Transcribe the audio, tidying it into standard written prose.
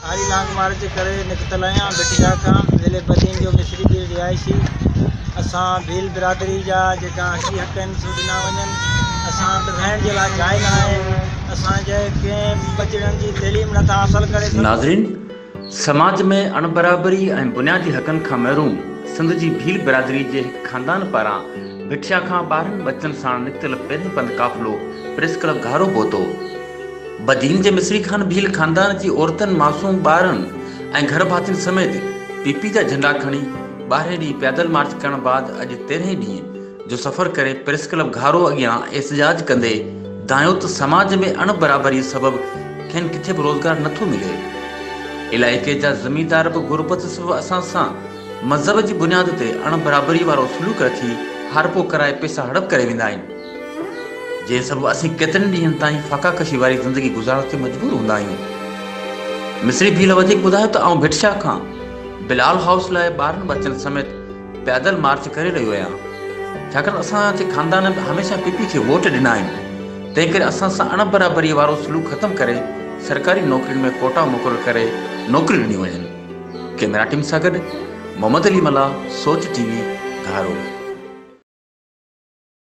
आरी लांग मार्च करे निकतल आहियां बिटिया खां ज़िले बदीन जो मिस्री भील रिहाइशी। असां भील बिरादरी जा जेका हक़ी हक़ आहिनि सो ॾिना वञनि। असां वटि रहण जे लाइ जाइ न आहे। असांजे कंहिं बचड़नि जी तइलीम नथा हासिल करे सघूं। नाज़रीन, समाज में अणबराबरी ऐं बुनियादी हक़नि खां महरूम सिंध जी भील बिरादरी जे खानदान पारां भिठिया खां 12 बचनि सां निकतल पहिरीं पंध काफ़िलो प्रेस क्लब घारो पहुतो। बदीन जे मिस्री खान भील खानदान जी औरतनि, मासूम ॿारनि ऐं घर भातियुनि समेत पीपी जा झंडा खणी 12 ॾींहं पैदल मार्च करण बाद अॼु 13 ॾींहं जो सफ़र करे प्रेस क्लब घारो अॻियां एहतजाज कंदे दायो त समाज में अणबराबरी सबबि खेनि किथे बि रोज़गार नथो मिले। इलाइक़े जा ज़मींदार बि गुरबत सबबि असां सां मज़हब जी बुनियाद ते अणबराबरी वारो सलूक रखी हारपो कराए पैसा हड़प करे वेंदा आहिनि, जे सबबि असीं केतिरनि ॾींहंनि ताईं फाका कशी वारी ज़िंदगी गुज़ारण ते मजबूर हूंदा आहियूं। मिस्री भील वधीक ॿुधायो त आउं भिठिया खां बिलाल हाउस लाइ 12 बचनि समेत पैदल मार्च करे रहियो आहियां, छाकाणि असांजे खानदान में हमेशह पीपी खे वोट ॾिना आहिनि। तंहिं करे असां सां अणबराबरी वारो सलूक ख़तमु करे सरकारी नौकरियुनि में कोटा मुक़ररु करे नौकरी ॾिनी वञनि। कैमरा टीम सां गॾु मोहम्मद अली मला, सोच टीवी, घारो।